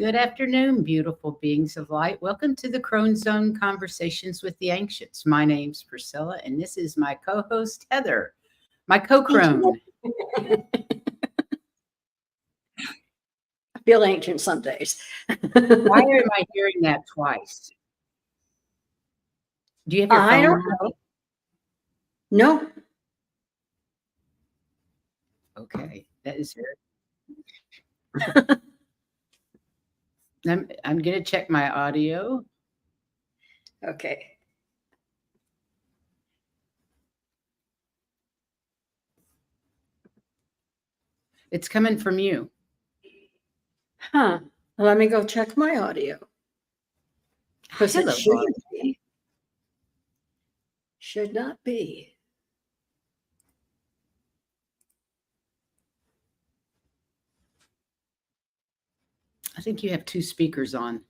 Good afternoon, beautiful beings of light. Welcome to the Crone Zone Conversations with the Ancients. My name's Priscilla, and this is my co-host, Heather, my co-crone. I feel ancient some days. Why am I hearing that twice? Do you have your phone? I don't know. No. Okay, that is it. I'm going to check my audio. Okay. It's coming from you. Huh. Let me go check my audio. Because it shouldn't be. Should not be. I think you have two speakers on.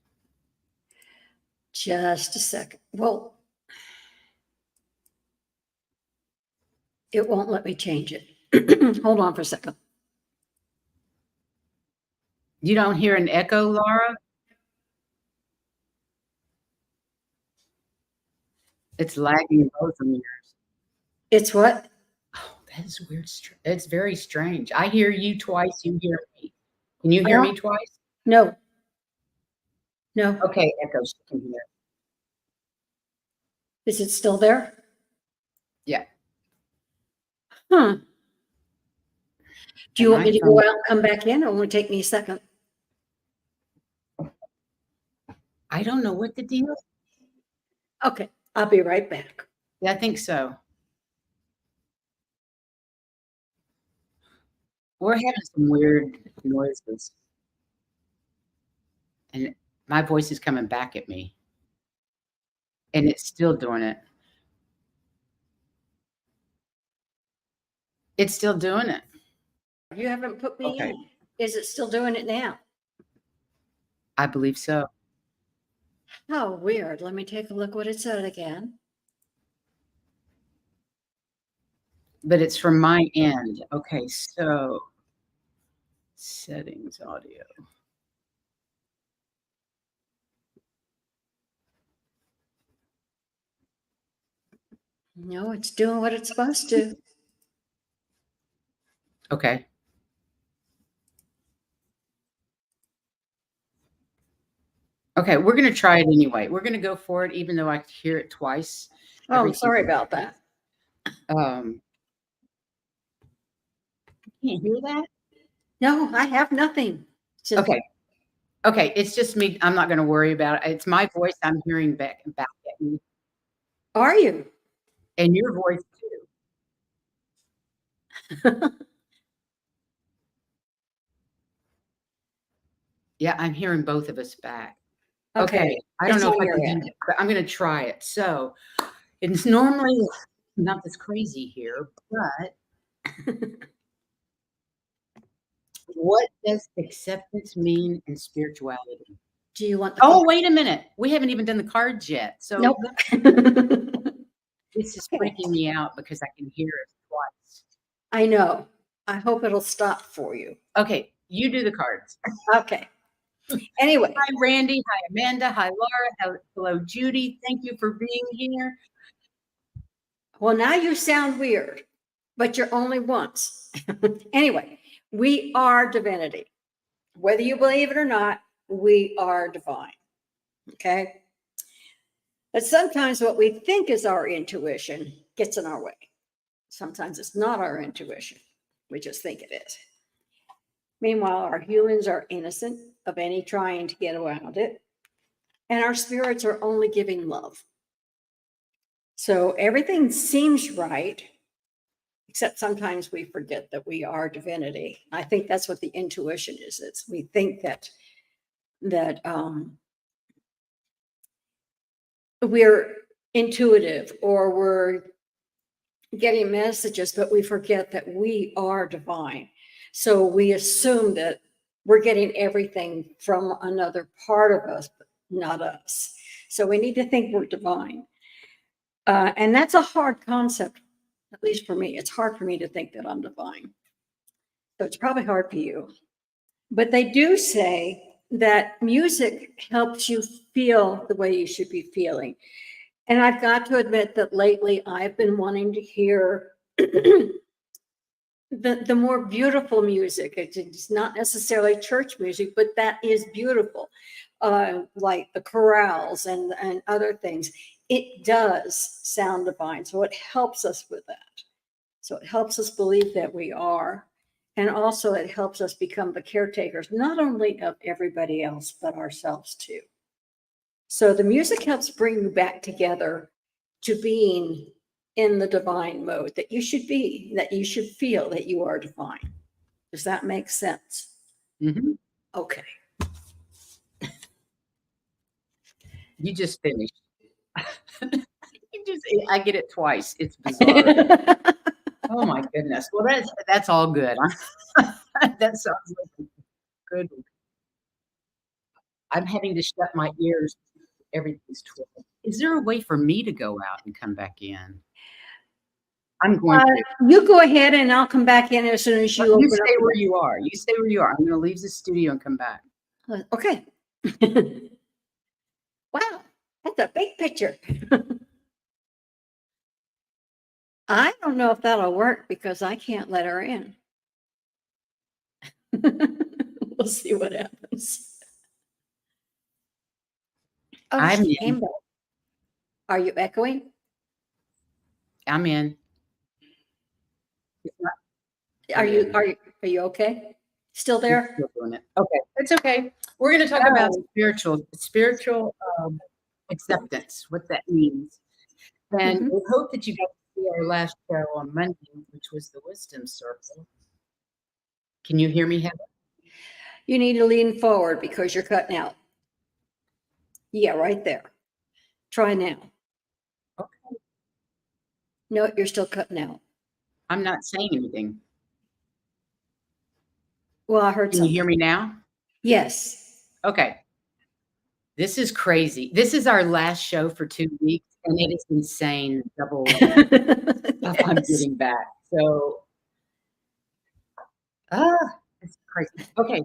Just a second. Well, it won't let me change it. Hold on for a second. You don't hear an echo, Laura? It's lagging both of yours. It's what? Oh, that is weird. It's very strange. I hear you twice. You hear me. Can you hear me twice? No. No. Okay, echo. She can hear. Is it still there? Yeah. Huh. Do you want me to go out and come back in, or will it take me a second? I don't know what the deal is. Okay, I'll be right back. Yeah, I think so. We're having some weird noises. And my voice is coming back at me. And it's still doing it. It's still doing it. You haven't put me in. Is it still doing it now? I believe so. Oh, weird. Let me take a look what it said again. But it's from my end. Okay, so settings, audio. No, it's doing what it's supposed to. Okay. Okay, we're going to try it anyway. We're going to go for it, even though I hear it twice. Oh, I'm sorry about that. Can't hear that? No, I have nothing. Okay. Okay, it's just me. I'm not going to worry about it. It's my voice I'm hearing back at me. Are you? And your voice too. Yeah, I'm hearing both of us back. Okay. I don't know if I can do it, but I'm going to try it. So it's normally not this crazy here, but what does acceptance mean in spirituality? Do you want the wait a minute. We haven't even done the cards yet. So nope. This is freaking me out because I can hear it twice. I know. I hope it'll stop for you. Okay, you do the cards. Okay. Anyway. Hi, Randy. Hi, Amanda. Hi, Laura. Hello, Judy. Thank you for being here. Well, now you sound weird, but you're only once. Anyway, we are divinity. Whether you believe it or not, we are divine. Okay? But sometimes what we think is our intuition gets in our way. Sometimes it's not our intuition. We just think it is. Meanwhile, our humans are innocent of any trying to get around it. And our spirits are only giving love. So everything seems right, except sometimes we forget that we are divinity. I think that's what the intuition is. It's we think that we're intuitive or we're getting messages, but we forget that we are divine. So we assume that we're getting everything from another part of us, but not us. So we need to think we're divine. And that's a hard concept, at least for me. It's hard for me to think that I'm divine. So it's probably hard for you. But they do say that music helps you feel the way you should be feeling. And I've got to admit that lately I've been wanting to hear the more beautiful music. It's not necessarily church music, but that is beautiful, like the chorales and other things. It does sound divine, so it helps us with that. So it helps us believe that we are, and also it helps us become the caretakers, not only of everybody else, but ourselves too. So the music helps bring you back together to being in the divine mode that you should be, that you should feel that you are divine. Does that make sense? Mm-hmm. Okay. You just finished. I get it twice. It's bizarre. Oh my goodness. Well, that's all good. That sounds like good. I'm having to shut my ears. Everything's twisted. Is there a way for me to go out and come back in? I'm going to. You go ahead and I'll come back in as soon as you open stay up. where you are. You stay where you are. I'm going to leave the studio and come back. Okay. Wow, that's a big picture. I don't know if that'll work because I can't let her in. We'll see what happens. Oh, I'm she in. came back. Are you echoing? I'm in. Are you okay? Still there? Still doing it. Okay, it's okay. We're going to talk about spiritual acceptance, what that means. And we hope that you got to see our last show on Monday, which was the Wisdom Circle. Can you hear me, Heather? You need to lean forward because you're cutting out. Yeah, right there. Try now. Okay. No, you're still cutting out. I'm not saying anything. Well, I heard Can something. you hear me now? Yes. Okay. This is crazy. This is our last show for 2 weeks, and it is insane. Double stuff I'm getting back. So, it's crazy. Okay.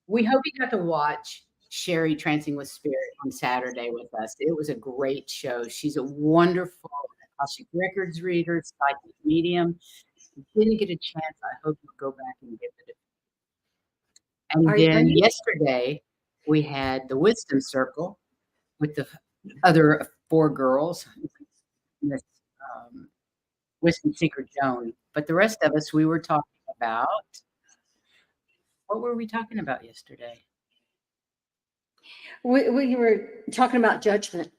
We hope you got to watch Sherry Trancing with Spirit on Saturday with us. It was a great show. She's a wonderful Akashic Records reader, psychic medium. If you didn't get a chance, I hope you'll go back and give it a. And then yesterday, we had the Wisdom Circle with the other 4 girls, Miss Wisdom Seeker Joan. But the rest of us, we were talking about, what were we talking about yesterday? We were talking about judgment.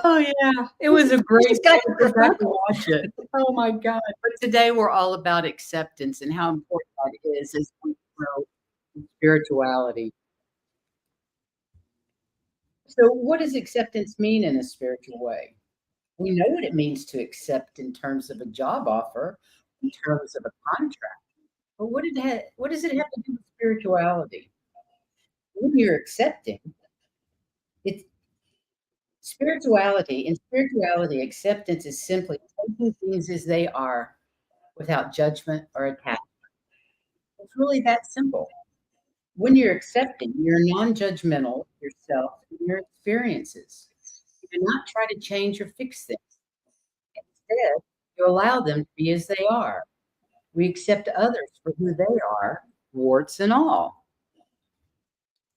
Oh yeah, it was a great day to watch it. Oh my God! But today we're all about acceptance and how important that is as we grow in spirituality. So, what does acceptance mean in a spiritual way? We know what it means to accept in terms of a job offer, in terms of a contract. But what does it have to do with spirituality? When you're accepting, it's spirituality. In spirituality, acceptance is simply taking things as they are without judgment or attachment. It's really that simple. When you're accepting, you're non-judgmental of yourself and your experiences. You do not try to change or fix them. Instead, you allow them to be as they are. We accept others for who they are, warts and all.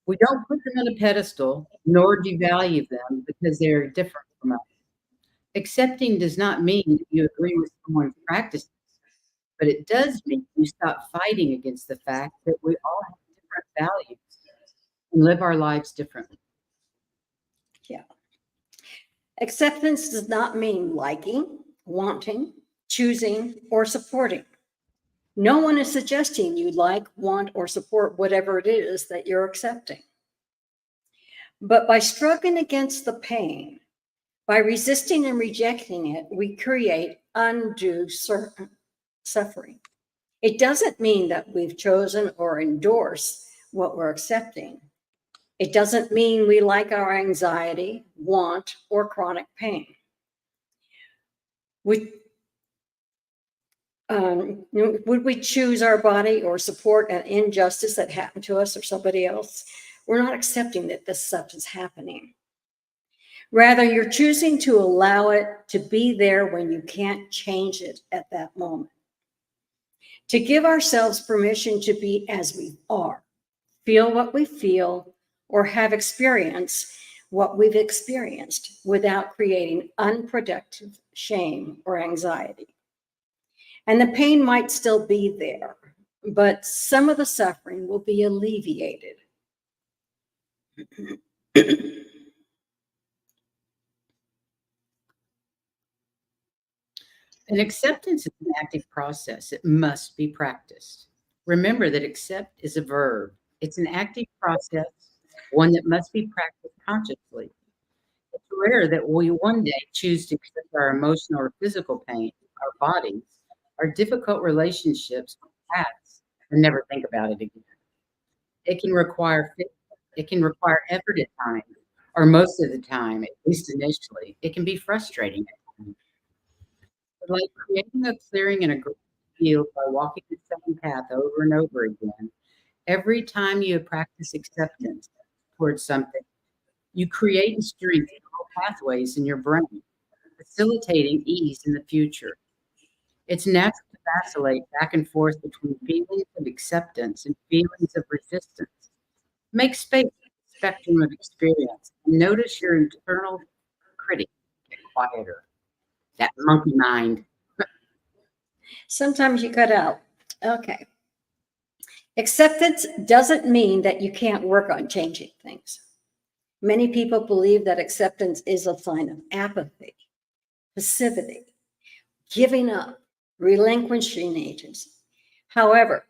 We don't put them on a pedestal nor devalue them because they are different from us. Accepting does not mean that you agree with someone's practices, but it does mean you stop fighting against the fact that we all have different values and live our lives differently. Yeah. Acceptance does not mean liking, wanting, choosing, or supporting. No one is suggesting you like, want, or support whatever it is that you're accepting. But by struggling against the pain, by resisting and rejecting it, we create undue suffering. It doesn't mean that we've chosen or endorsed what we're accepting. It doesn't mean we like our anxiety, want, or chronic pain. Would we choose our body or support an injustice that happened to us or somebody else? We're not accepting that this stuff is happening. Rather, you're choosing to allow it to be there when you can't change it at that moment. To give ourselves permission to be as we are, feel what we feel, or have experienced what we've experienced without creating unproductive shame or anxiety. And the pain might still be there, but some of the suffering will be alleviated. And acceptance is an active process. It must be practiced. Remember that accept is a verb. It's an active process, one that must be practiced consciously. It's rare that we one day choose to accept our emotional or physical pain, our bodies, our difficult relationships, past, and never think about it again. It can require effort at times, or most of the time, at least initially. It can be frustrating at times. But like creating a clearing in a green field by walking the same path over and over again, every time you practice acceptance towards something, you create and strengthen neural pathways in your brain, facilitating ease in the future. It's natural to vacillate back and forth between feelings of acceptance and feelings of resistance. Make space for the spectrum of experience and notice your internal critic get quieter. That monkey mind. Sometimes you cut out. Okay. Acceptance doesn't mean that you can't work on changing things. Many people believe that acceptance is a sign of apathy, passivity, giving up, relinquishing agency. However,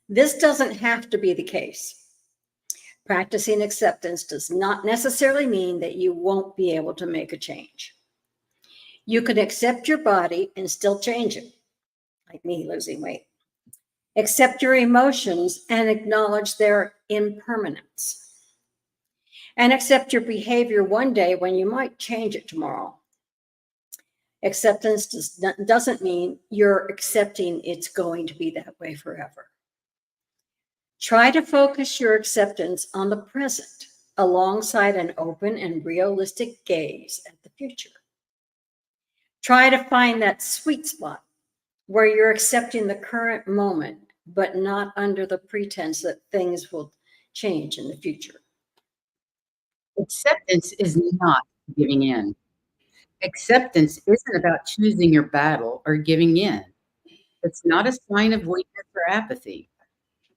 this doesn't have to be the case. Practicing acceptance does not necessarily mean that you won't be able to make a change. You can accept your body and still change it, like me losing weight. Accept your emotions and acknowledge their impermanence. And accept your behavior one day when you might change it tomorrow. Acceptance doesn't mean you're accepting it's going to be that way forever. Try to focus your acceptance on the present alongside an open and realistic gaze at the future. Try to find that sweet spot where you're accepting the current moment, but not under the pretense that things will change in the future. Acceptance is not giving in. Acceptance isn't about choosing your battle or giving in. It's not a sign of weakness or apathy.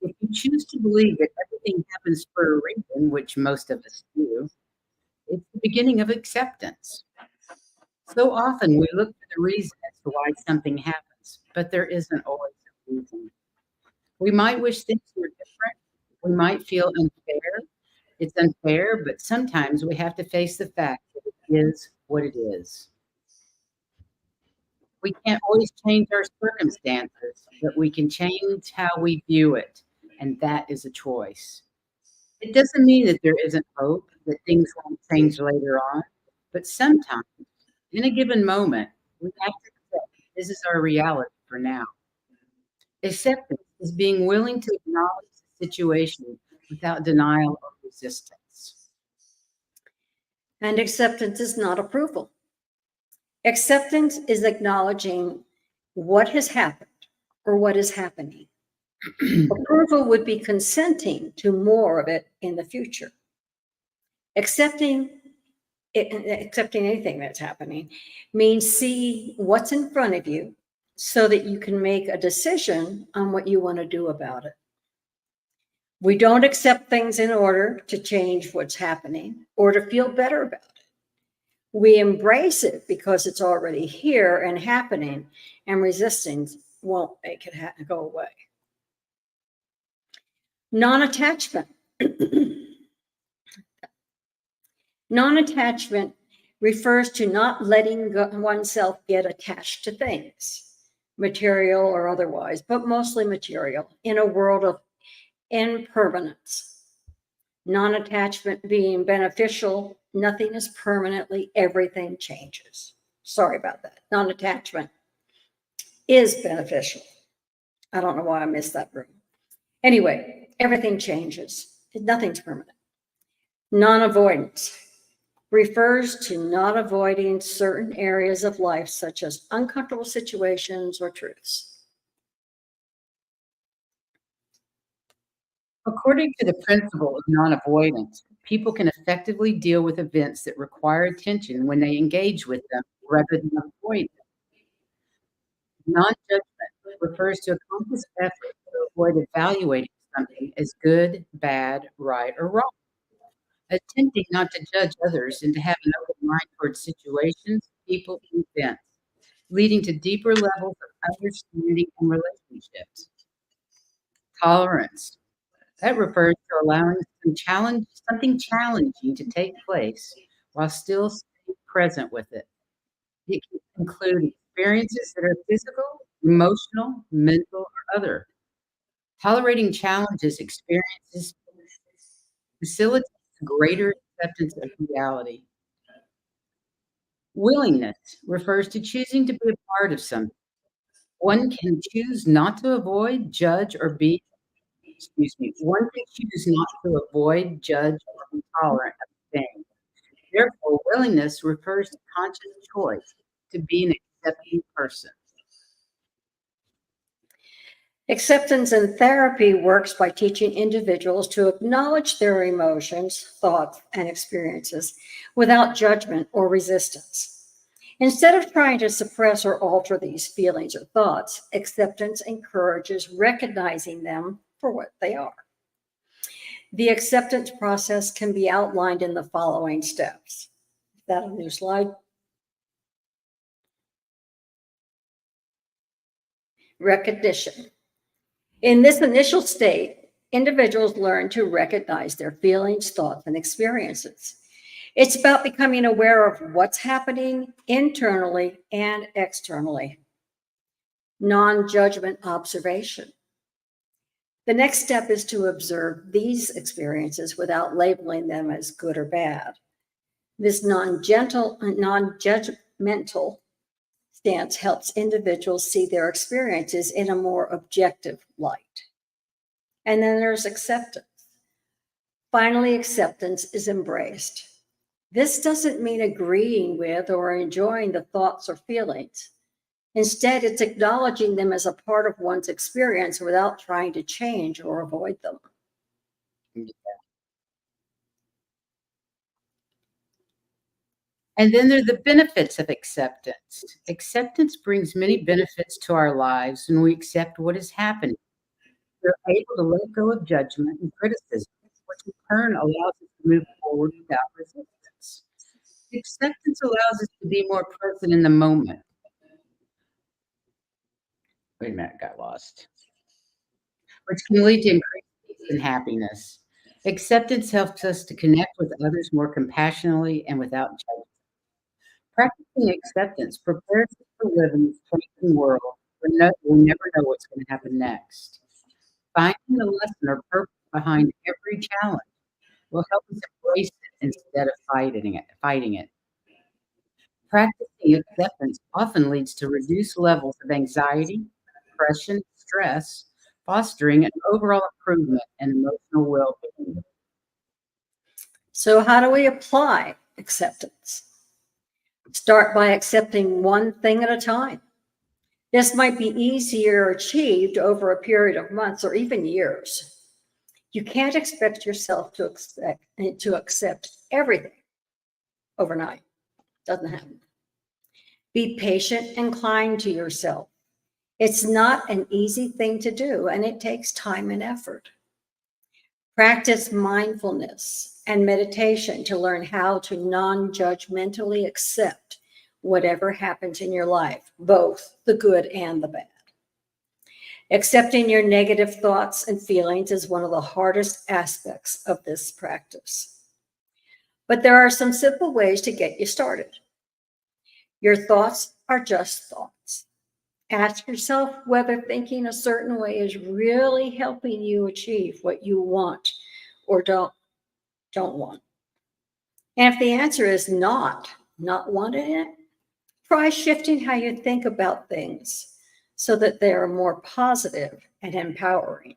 If you choose to believe that everything happens for a reason, which most of us do, it's the beginning of acceptance. So often we look for the reason as to why something happens, but there isn't always a reason. We might wish things were different. We might feel unfair. It's unfair, but sometimes we have to face the fact that it is what it is. We can't always change our circumstances, but we can change how we view it, and that is a choice. It doesn't mean that there isn't hope, that things won't change later on, but sometimes, in a given moment, we have to accept this is our reality for now. Acceptance is being willing to acknowledge the situation without denial or resistance. And acceptance is not approval. Acceptance is acknowledging what has happened or what is happening. Approval would be consenting to more of it in the future. Accepting anything that's happening means see what's in front of you so that you can make a decision on what you want to do about it. We don't accept things in order to change what's happening or to feel better about it. We embrace it because it's already here and happening, and resistance won't make it go away. Non-attachment. Non-attachment refers to not letting oneself get attached to things, material or otherwise, but mostly material, in a world of impermanence. Non-attachment being beneficial, nothing is permanently, everything changes. Sorry about that. Non-attachment is beneficial. I don't know why I missed that room. Anyway, everything changes. Nothing's permanent. Non-avoidance refers to not avoiding certain areas of life, such as uncomfortable situations or truths. According to the principle of non-avoidance, people can effectively deal with events that require attention when they engage with them rather than avoid them. Non-judgment refers to a conscious effort to avoid evaluating something as good, bad, right, or wrong. Attempting not to judge others and to have an open mind towards situations, people, and events, leading to deeper levels of understanding and relationships. Tolerance. That refers to allowing something challenging to take place while still staying present with it. It can include experiences that are physical, emotional, mental, or other. Tolerating challenges experiences facilitates greater acceptance of reality. Willingness refers to choosing to be a part of something. One can choose not to avoid, judge, or be, excuse me, one can choose not to avoid, judge, or be tolerant of things. Therefore, willingness refers to conscious choice to be an accepting person. Acceptance in therapy works by teaching individuals to acknowledge their emotions, thoughts, and experiences without judgment or resistance. Instead of trying to suppress or alter these feelings or thoughts, acceptance encourages recognizing them for what they are. The acceptance process can be outlined in the following steps. Is that a new slide? Recognition. In this initial state, individuals learn to recognize their feelings, thoughts, and experiences. It's about becoming aware of what's happening internally and externally. Non-judgment observation. The next step is to observe these experiences without labeling them as good or bad. This non-judgmental stance helps individuals see their experiences in a more objective light. And then there's acceptance. Finally, acceptance is embraced. This doesn't mean agreeing with or enjoying the thoughts or feelings. Instead, it's acknowledging them as a part of one's experience without trying to change or avoid them. And then there are the benefits of acceptance. Acceptance brings many benefits to our lives when we accept what is happening. We're able to let go of judgment and criticism, which in turn allows us to move forward without resistance. Acceptance allows us to be more present in the moment. Wait a minute, got lost. Which can lead to increased peace and happiness. Acceptance helps us to connect with others more compassionately and without judgment. Practicing acceptance prepares us to live in this changing world where we never know what's going to happen next. Finding the lesson or purpose behind every challenge will help us embrace it instead of fighting it. Practicing acceptance often leads to reduced levels of anxiety, depression, stress, fostering an overall improvement in emotional well-being. So, how do we apply acceptance? Start by accepting one thing at a time. This might be easier achieved over a period of months or even years. You can't expect yourself to accept everything overnight. Doesn't happen. Be patient and kind to yourself. It's not an easy thing to do, and it takes time and effort. Practice mindfulness and meditation to learn how to non-judgmentally accept whatever happens in your life, both the good and the bad. Accepting your negative thoughts and feelings is one of the hardest aspects of this practice. But there are some simple ways to get you started. Your thoughts are just thoughts. Ask yourself whether thinking a certain way is really helping you achieve what you want or don't want. And if the answer is not wanting it, try shifting how you think about things. so that they are more positive and empowering.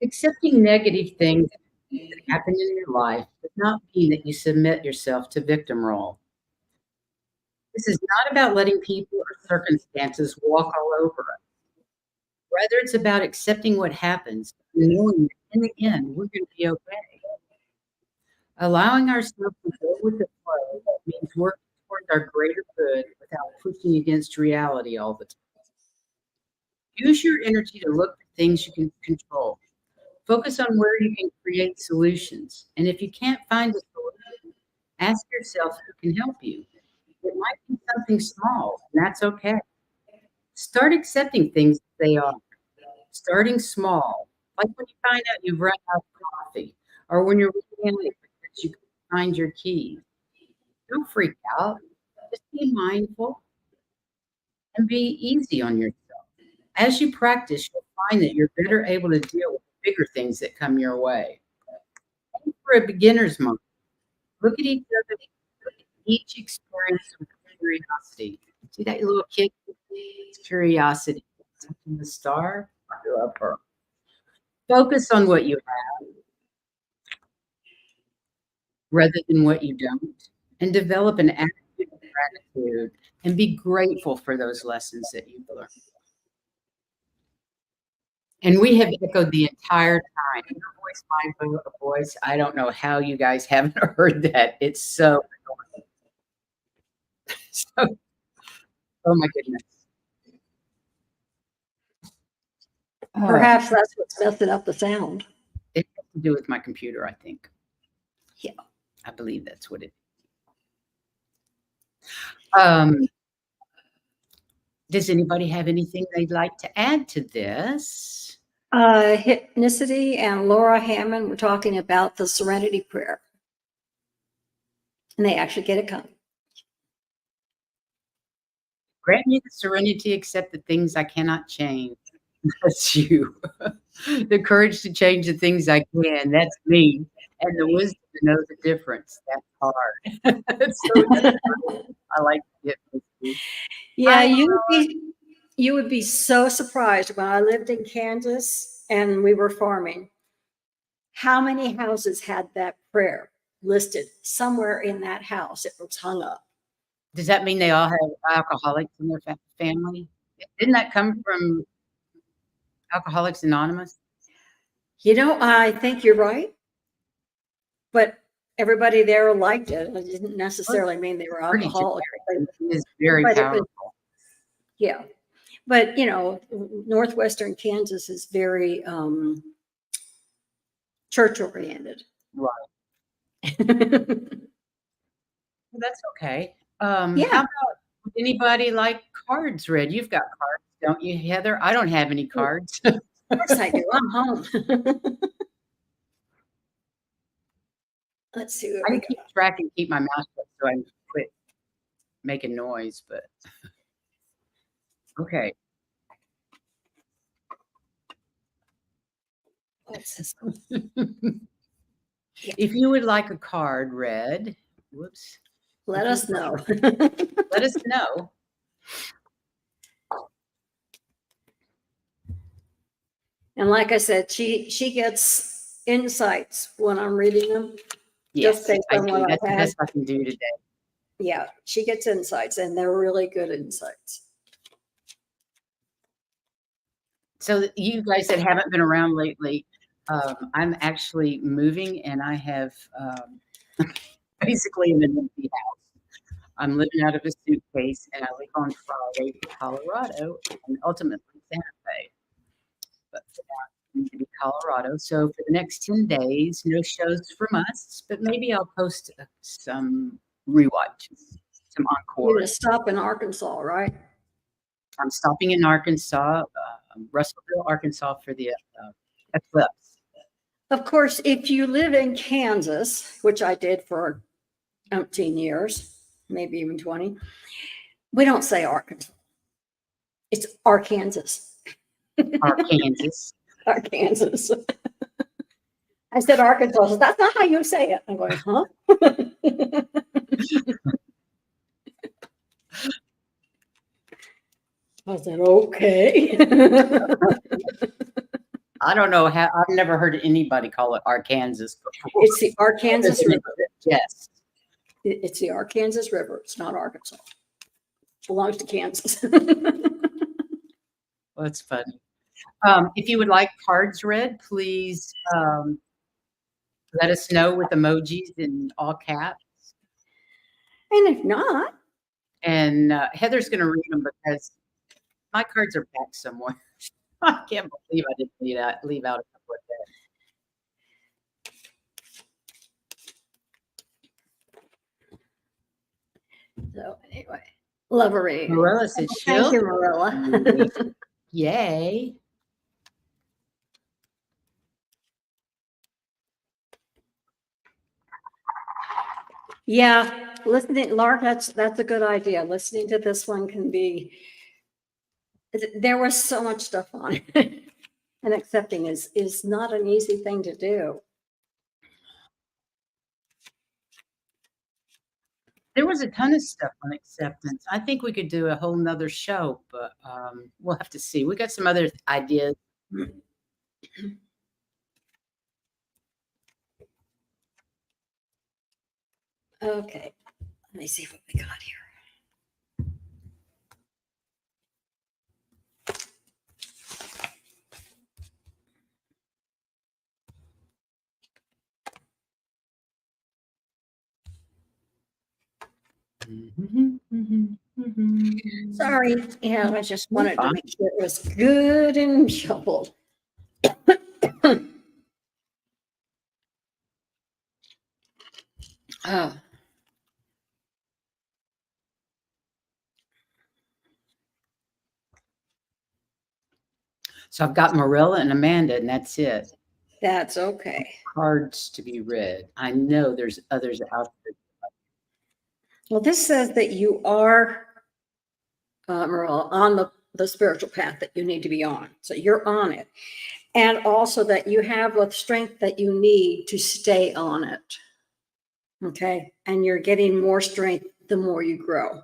Accepting negative things that happen in your life does not mean that you submit yourself to victim role. This is not about letting people or circumstances walk all over us. Rather, it's about accepting what happens and knowing that in the end, we're going to be okay. Allowing ourselves to go with the flow means working towards our greater good without pushing against reality all the time. Use your energy to look for things you can control. Focus on where you can create solutions. And if you can't find a solution, ask yourself who can help you. It might be something small, and that's okay. Start accepting things as they are. Starting small, like when you find out you've run out of coffee, or when you're realizing that you can find your keys. Don't freak out. Just be mindful and be easy on yourself. As you practice, you'll find that you're better able to deal with the bigger things that come your way. Aim for a beginner's mind. Look at each other, look at each experience with curiosity. See that little kid? It's curiosity. Touching the star. I love her. Focus on what you have rather than what you don't, and develop an attitude of gratitude and be grateful for those lessons that you've learned. And we have echoed the entire time. Your voice, my voice. I don't know how you guys haven't heard that. It's so annoying. So, oh my goodness. Perhaps that's what's messing up the sound. It has to do with my computer, I think. Yeah. I believe that's what it is. Does anybody have anything they'd like to add to this? Hypnicity and Laura Hammond were talking about the Serenity Prayer. And they actually get it coming. Grant me the serenity to accept the things I cannot change. That's you. The courage to change the things I can. That's me. And the wisdom to know the difference. That's hard. I like it. Yeah, you would be so surprised when I lived in Kansas and we were farming. How many houses had that prayer listed somewhere in that house? It was hung up. Does that mean they all have alcoholics in their family? Didn't that come from Alcoholics Anonymous? You know, I think you're right. But everybody there liked it. It didn't necessarily mean they were alcoholics. It is very powerful. Yeah. But, you know, northwestern Kansas is very church-oriented. Right. Well, that's okay. How about, would anybody like cards read? You've got cards, don't you, Heather? I don't have any cards. Of course I do. I'm home. Let's see. I can keep track and keep my mouth shut so I can quit making noise, but okay. What's this one? If you would like a card read, whoops. Let us know. Let us know. And like I said, she gets insights when I'm reading them. Yes, just based on what that's the I've had. best I can do today. Yeah, she gets insights, and they're really good insights. So you guys that haven't been around lately, I'm actually moving, and I have basically an empty house. I'm living out of a suitcase, and I leave on Friday for Colorado and ultimately Santa Fe. But for now, I need to be Colorado. So for the next 10 days, no shows from us, but maybe I'll post some rewatches, some encore. You're going to stop in Arkansas, right? I'm stopping in Arkansas, Russellville, Arkansas for the eclipse. Of course, if you live in Kansas, which I did for 18 years, maybe even 20, we don't say Arkansas. It's Arkansas. Arkansas. Arkansas. I said Arkansas. So that's not how you say it. I'm going, huh? I said, okay. I don't know how. I've never heard anybody call it Arkansas before. It's the Arkansas River. Yes. It's the Arkansas River. It's not Arkansas. It belongs to Kansas. Well, that's funny. If you would like cards read, please let us know with emojis in all caps. And if not, And Heather's going to read them because my cards are back somewhere. I can't believe I didn't leave out a couple of them. so anyway, lovery. Marilla said, Thank you, "She'll Marilla. yay." Yeah, listening, Lark, that's a good idea. Listening to this one can be, there was so much stuff on it. And accepting is not an easy thing to do. There was a ton of stuff on acceptance. I think we could do a whole nother show, but we'll have to see. We got some other ideas. Okay, let me see what we got here. Sorry, yeah, I just wanted to make sure it was good and shuffled. Oh. So I've got Marilla and Amanda, and that's it. That's okay. Cards to be read. I know there's others out there. Well, this says that you are, Marilla, on the spiritual path that you need to be on. So you're on it. And also that you have the strength that you need to stay on it. Okay. And you're getting more strength the more you grow.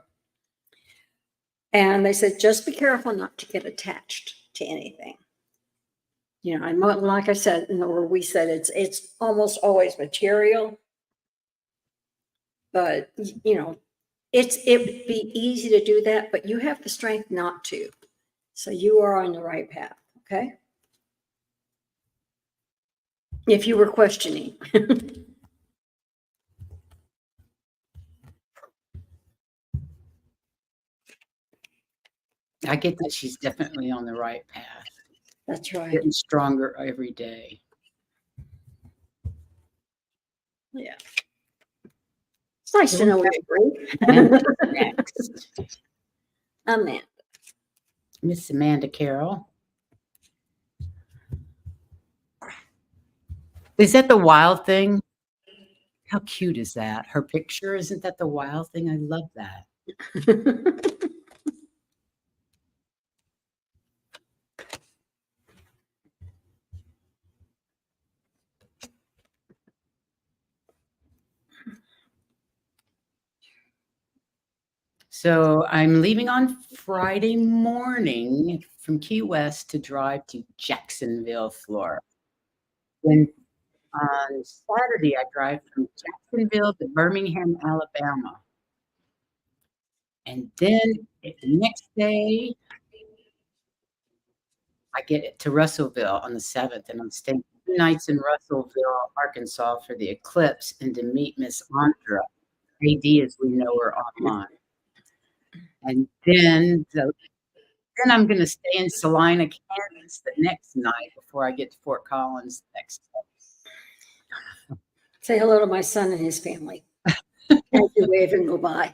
And they said, just be careful not to get attached to anything. You know, and like I said, or we said, it's almost always material. But, you know, it would be easy to do that, but you have the strength not to. So you are on the right path. Okay. If you were questioning. I get that she's definitely on the right path. That's right. Getting stronger every day. Yeah. It's nice to know we agree. Next. Amanda. Miss Amanda Carroll. Is that the wild thing? How cute is that? Her picture, isn't that the wild thing? I love that. So I'm leaving on Friday morning from Key West to drive to Jacksonville, Florida. Then on Saturday, I drive from Jacksonville to Birmingham, Alabama. And then the next day, I get to Russellville on the 7th, and I'm staying 2 nights in Russellville, Arkansas for the eclipse and to meet Miss Andra, AD as we know her online. And then I'm going to stay in Salina, Kansas the next night before I get to Fort Collins the next day. Say hello to my son and his family. As you wave and go by.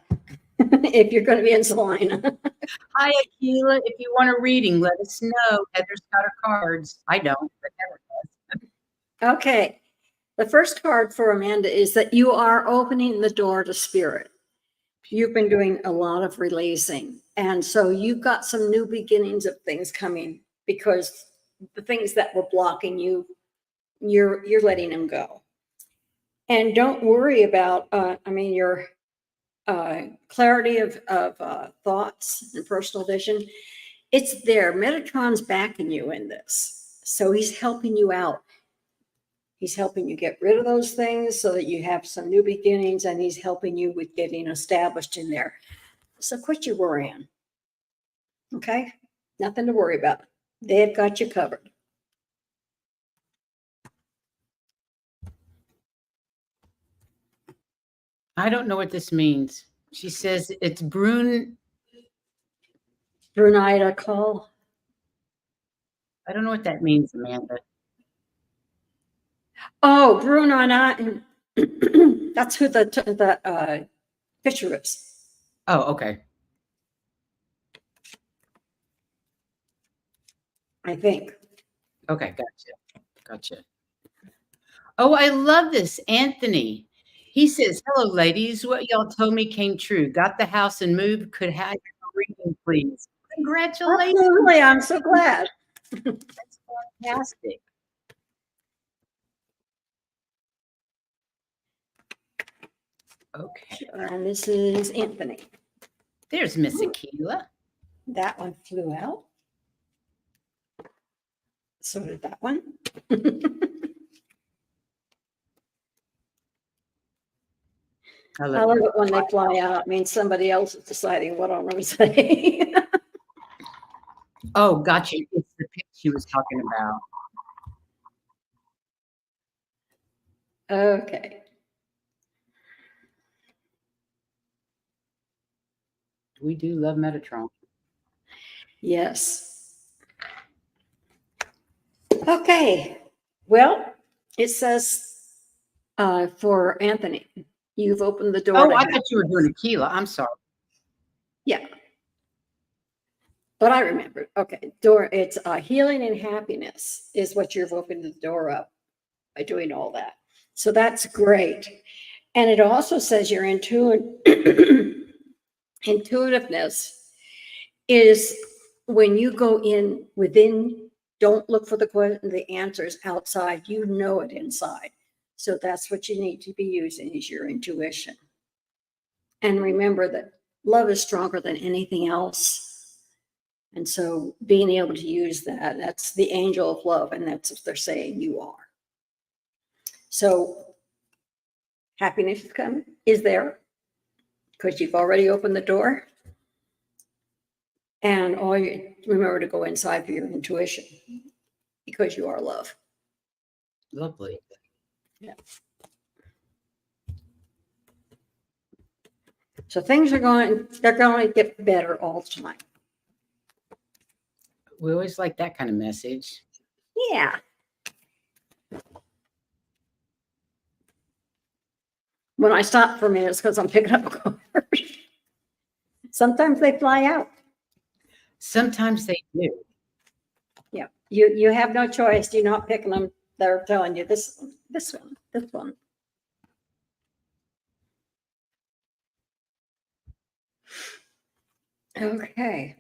If you're going to be in Salina. Hi, Akila. If you want a reading, let us know. Heather's got her cards. I don't, but Heather does. Okay. The first card for Amanda is that you are opening the door to spirit. You've been doing a lot of releasing. And so you've got some new beginnings of things coming because the things that were blocking you, you're letting them go. And don't worry about, your clarity of thoughts and personal vision. it's there. Metatron's backing you in this. So he's helping you out. He's helping you get rid of those things so that you have some new beginnings, and he's helping you with getting established in there. So quit your worrying. Okay? Nothing to worry about. They've got you covered. I don't know what this means. She says it's Brunei call. I don't know what that means, Amanda. Oh, Brunei. That's who the picture is. Oh, okay. I think. Okay, gotcha. Oh, I love this, Anthony. He says, "Hello, ladies. What y'all told me came true. Got the house and moved. Could have your reading, please. Congratulations. Absolutely. I'm so glad. That's fantastic. Okay. And this is Anthony. There's Miss Aquila. That one flew out. So did that one. I I love love it. it when they fly out. It means somebody else is deciding what I'm going to say. Oh, gotcha. It's the pic she was talking about. Okay. We do love Metatron. Yes. Okay. Well, it says for Anthony, you've opened the door. Oh, to I thought you were doing Aquila. I'm sorry. Yeah. But I remembered. Okay. Door. It's healing and happiness is what you've opened the door up by doing all that. So that's great. And it also says your intuitiveness is when you go in within, don't look for the answers outside, you know it inside. So that's what you need to be using is your intuition. And remember that love is stronger than anything else. And so being able to use that, that's the angel of love. And that's what they're saying you are. So happiness is there because you've already opened the door. And all you remember to go inside for your intuition because you are love. Lovely. Yeah. So things they're going to get better all the time. We always like that kind of message. Yeah. When I stop for a minute, it's because I'm picking up cars. Sometimes they fly out. Sometimes they do. Yeah. You have no choice. You're not picking them. They're telling you this one. Okay.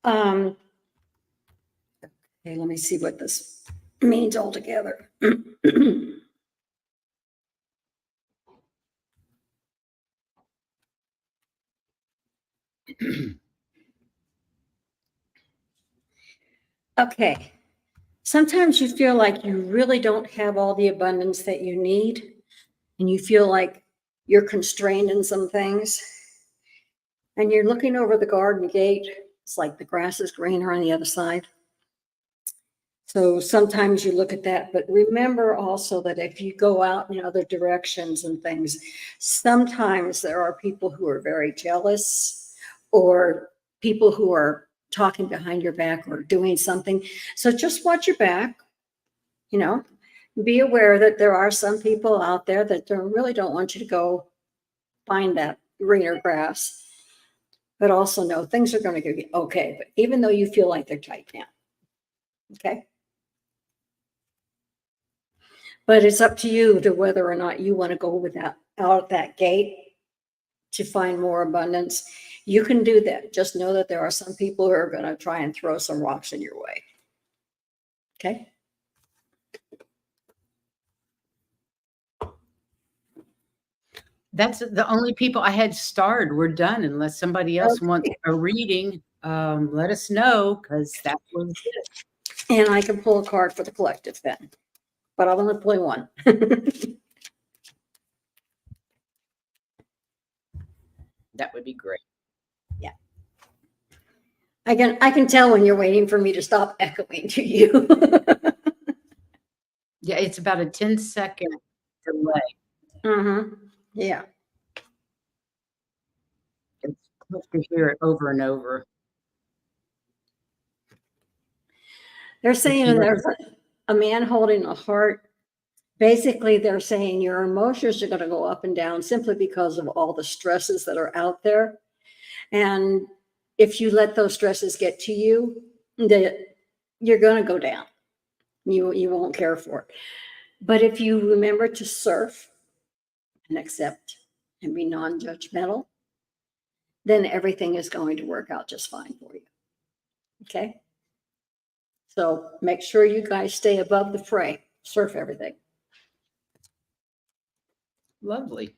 Okay, let me see what this means altogether. Okay. Sometimes you feel like you really don't have all the abundance that you need, and you feel like you're constrained in some things. And you're looking over the garden gate. It's like the grass is greener on the other side. So sometimes you look at that, but remember also that if you go out in other directions and things, sometimes there are people who are very jealous or people who are talking behind your back or doing something. So just watch your back, be aware that there are some people out there that really don't want you to go find that greener grass. But also know things are going to get okay. But even though you feel like they're tight now, okay? But it's up to you to whether or not you want to go out that gate to find more abundance. You can do that. Just know that there are some people who are going to try and throw some rocks in your way. Okay? That's the only people I had starred. We're done unless somebody else wants Okay. a reading. Let us know, because that was it. And I can pull a card for the collective then, but I'll only play one. That would be great. Yeah. I can tell when you're waiting for me to stop echoing to you. Yeah, it's about a 10-second delay. Yeah. It's tough to hear it over and over. They're saying there's a man holding a heart. Basically, they're saying your emotions are going to go up and down simply because of all the stresses that are out there. And if you let those stresses get to you, that you're going to go down. You won't care for it. But if you remember to surf and accept and be non-judgmental, then everything is going to work out just fine for you. Okay? So make sure you guys stay above the fray. Surf everything. Lovely.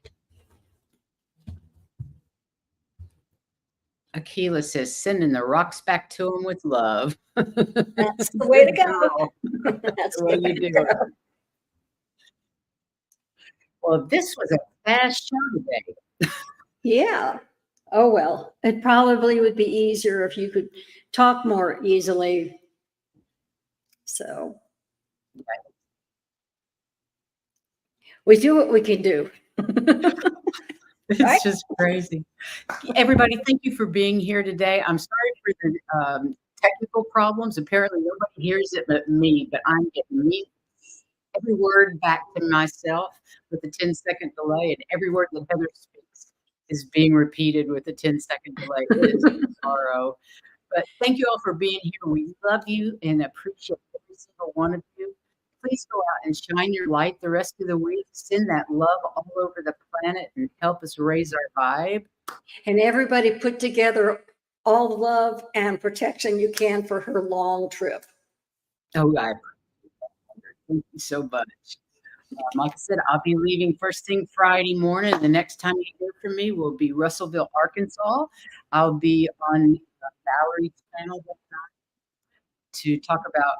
Akila says, sending the rocks back to him with love. That's the way to go. That's the way you do it. Well, this was a fast show today. Yeah. Oh, well, it probably would be easier if you could talk more easily. So we do what we can do. It's Right? just crazy. Everybody, thank you for being here today. I'm sorry for the technical problems. Apparently nobody hears it but me, but I'm getting every word back to myself with a 10-second delay, and every word that Heather speaks is being repeated with a 10-second delay. It is a sorrow. But thank you all for being here. We love you and appreciate every single one of you. Please go out and shine your light the rest of the week. Send that love all over the planet and help us raise our vibe. And everybody put together all the love and protection you can for her long trip. Oh, I thank you so much. Like I said, I'll be leaving first thing Friday morning. The next time you hear from me will be Russellville, Arkansas. I'll be on Valerie's channel that night to talk about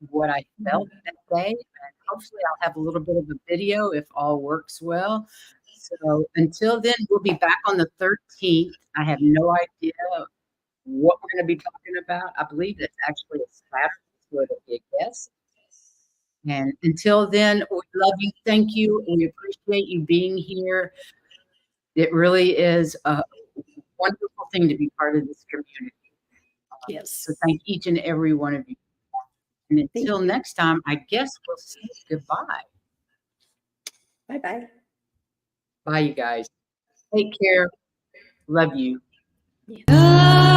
what I felt that day. And hopefully I'll have a little bit of a video if all works well. So until then, we'll be back on the 13th. I have no idea what we're going to be talking about. I believe it's actually a Saturday, so it'll be a guest. And until then, we love you. Thank you. We appreciate you being here. It really is a wonderful thing to be part of this community. Yes. So thank each and every one of you. And until next time, I guess we'll say goodbye. Bye-bye. Bye, you guys. Take care. Love you. Yeah.